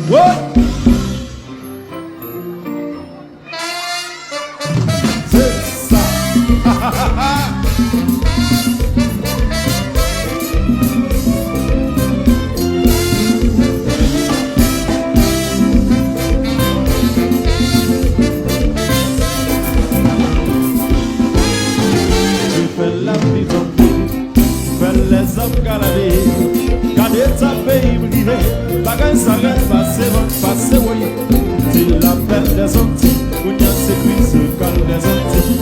What? C'est ça. La prison, fais les hommes galadés, garder ta pays brûlé, bagage ça va passer, oui. Tu l'appelles des Antilles, ou bien c'est puis ce cal des Antilles.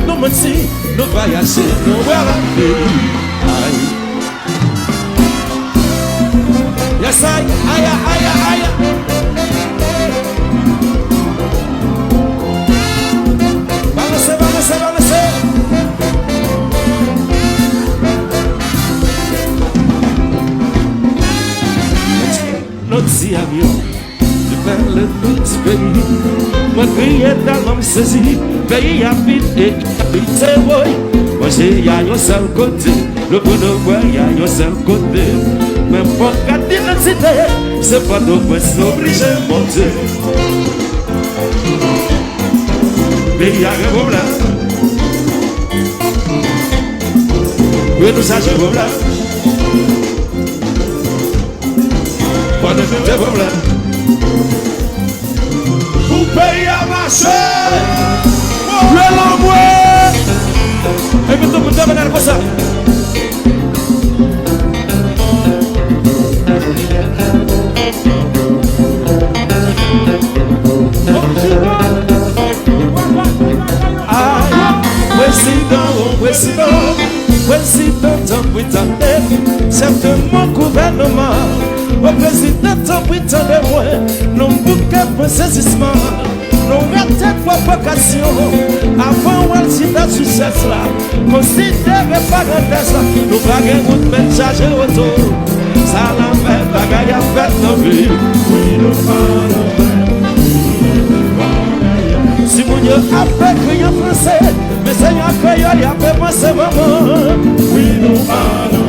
Nous mentis, nous voyager, nous voir la vie. Yes, aïe. Balancez. Notre avion, je fais le tout pays. Moi, crier dans l'homme saisi, pays habite et habite, oui. Moi, j'ai y a un seul côté, le bonheur, il y a un seul côté. Mais pour garder l'identité, c'est pas de quoi s'obliger à monter. Pays a un problème. Oui, nous avons un problème. Pas de problème. Vous payez à marcher. Le l'envoi. Et puis tout le monde demande pour ça. Président, c'est mon gouvernement. Au président, de moi, nous bouquons pour saisissement. Nous mettons provocation. Avant, on s'y dans succès là. Considérez parenthèse là. Nous baguons route, mais charger autour. Ça l'a fait, bagaille à faire nos vies. Oui, nous parlons. Si mon Dieu a fait crier en français, mais Seigneur créole, il a fait penser maman. Oui, nous parlons.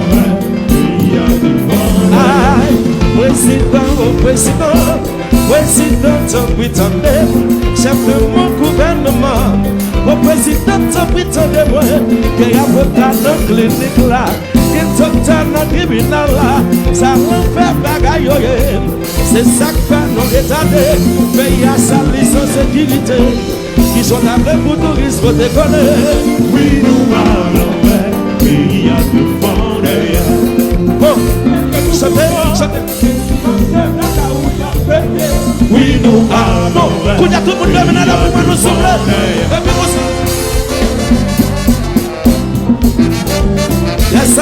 Aïe, président, chef de mon gouvernement, au président, de moi, qui a avocat dans la clinique là, qui est docteur dans le tribunal là, ça va faire bagaille, c'est ça que fait nos états de pays à sa licence sécurité, qui sont après pour tourisme déconner. Oui, nous allons faire, pays à tout fondé. Chantez. Oui, nous allons. Tout le monde domine là pour nous souffler. Yes, I.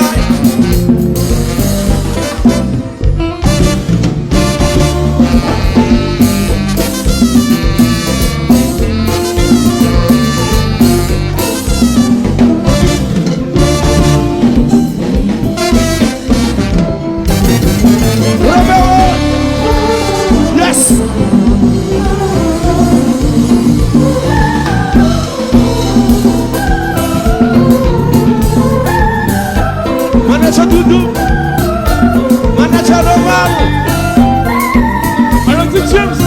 Manager Doudou, manager normal, manager James.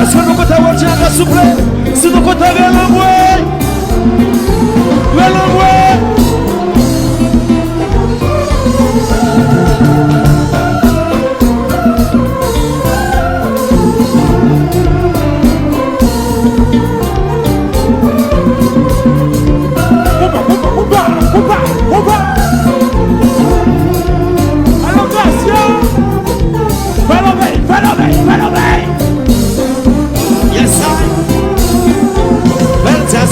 Est-ce que nous comptons avoir un souffle? Si nous comptons avoir l'envoi. Yes, I.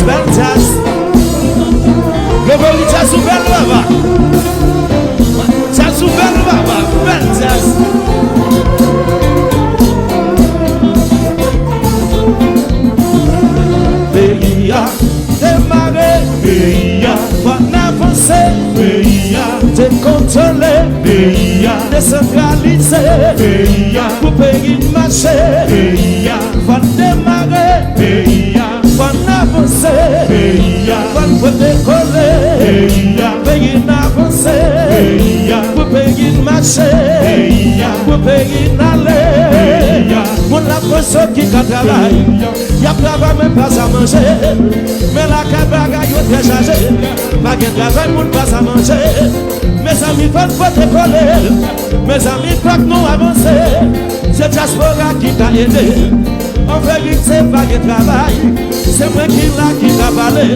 Beltas. démarrer, faut avancer, décontrôler, décentraliser, pour payer marcher, faut démarrer, faut avancer, faut décoller, payer avancer, pour payer marcher, pour payer aller, pour la personne qui travaille, il y a travail même pas à manger, mais la cabagaille est très chargée, pas de travail, pour pas à manger, mes amis, faut décoller, mes amis, faut que nous avancer, c'est Diaspora qui t'a aidé, en vérité, c'est pas de travail, c'est moi qui t'a parlé,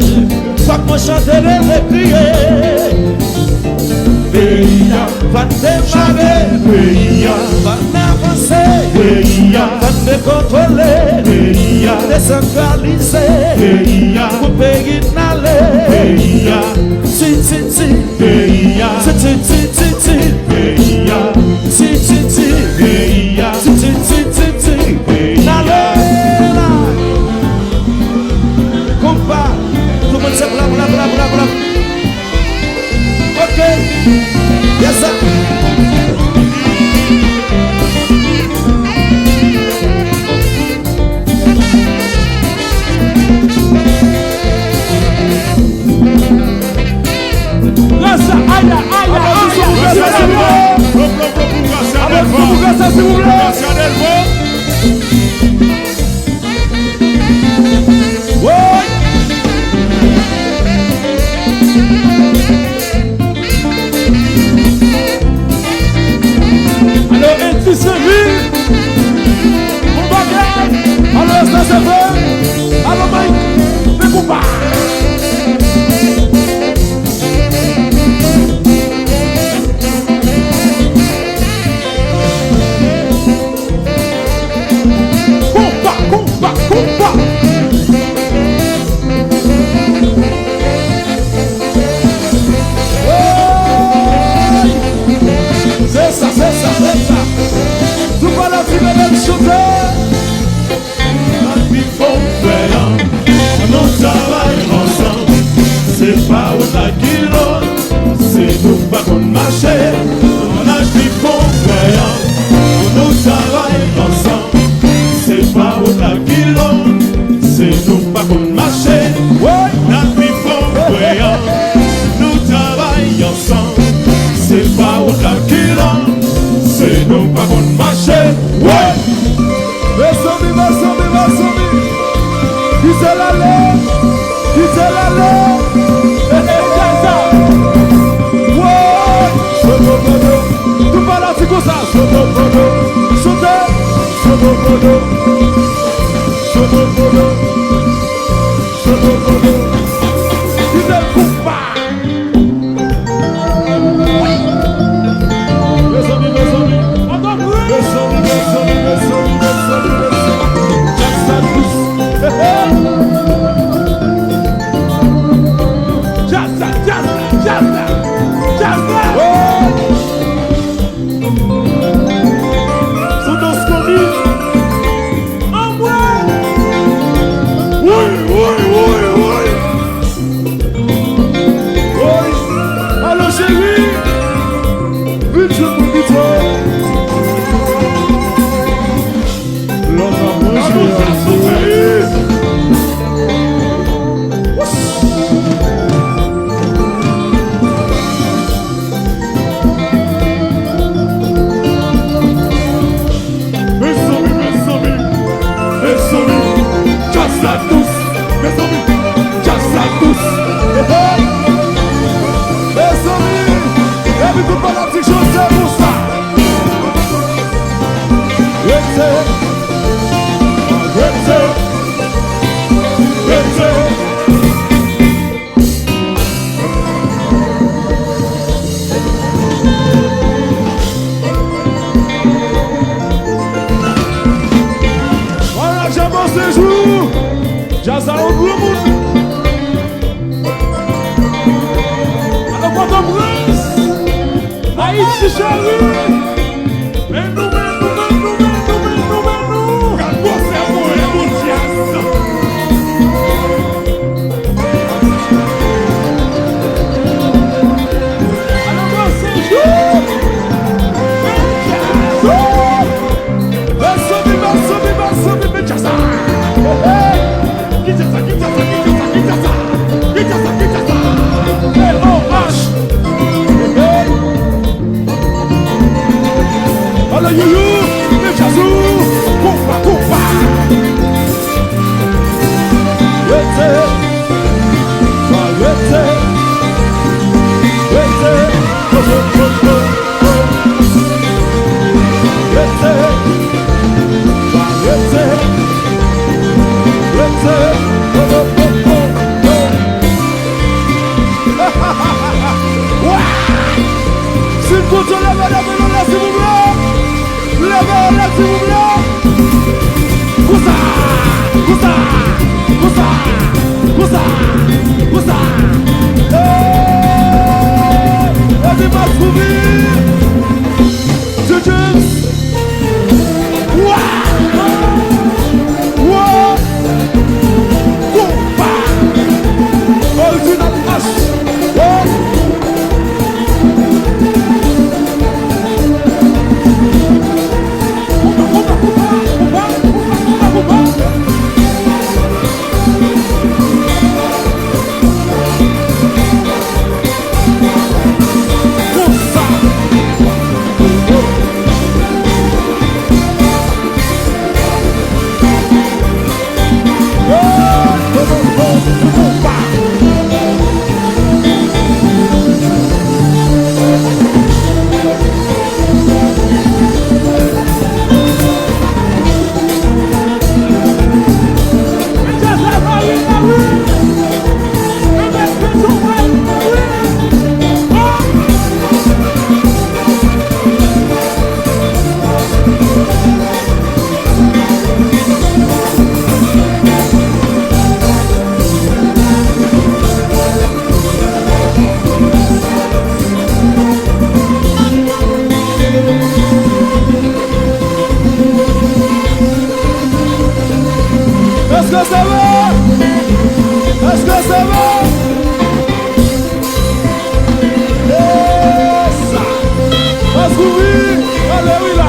faut que moi chanter et crier. Va démarrer, va avancer, va décontrôler, décentraliser, pour payer n'aller, compa, tout le monde se bla. Ok, yes sir. Est-ce que c'est bon? Et ça. Parce que oui, alléluia.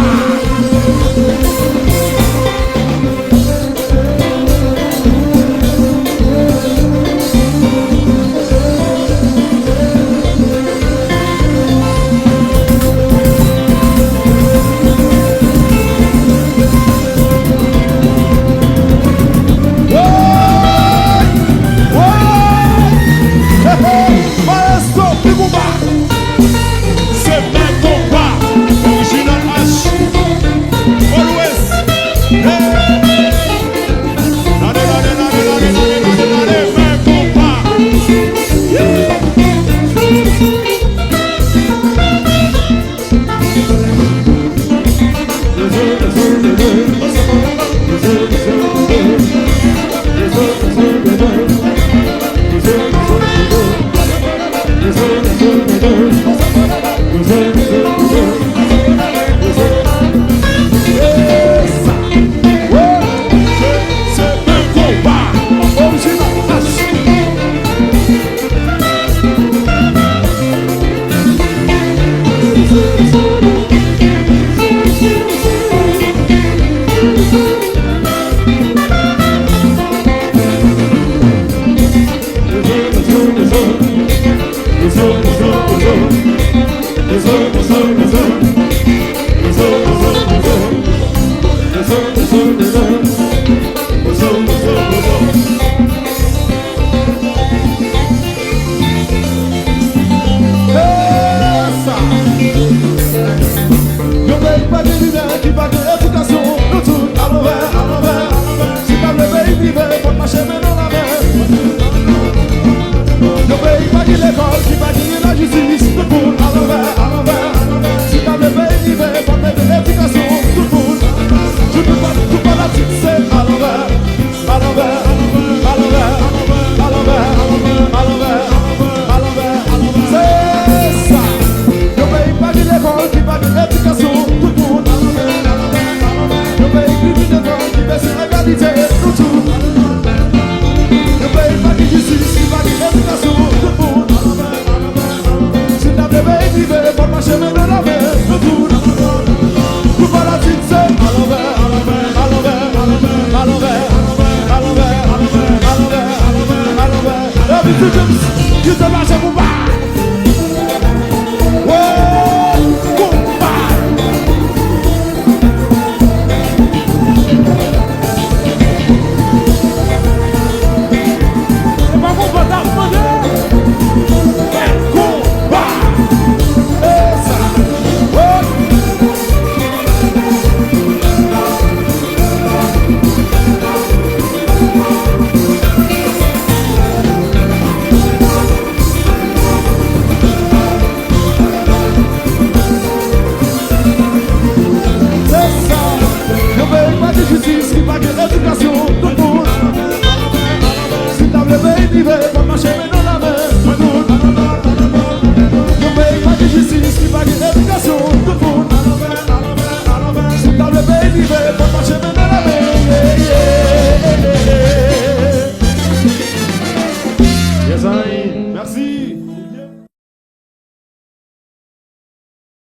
Baby,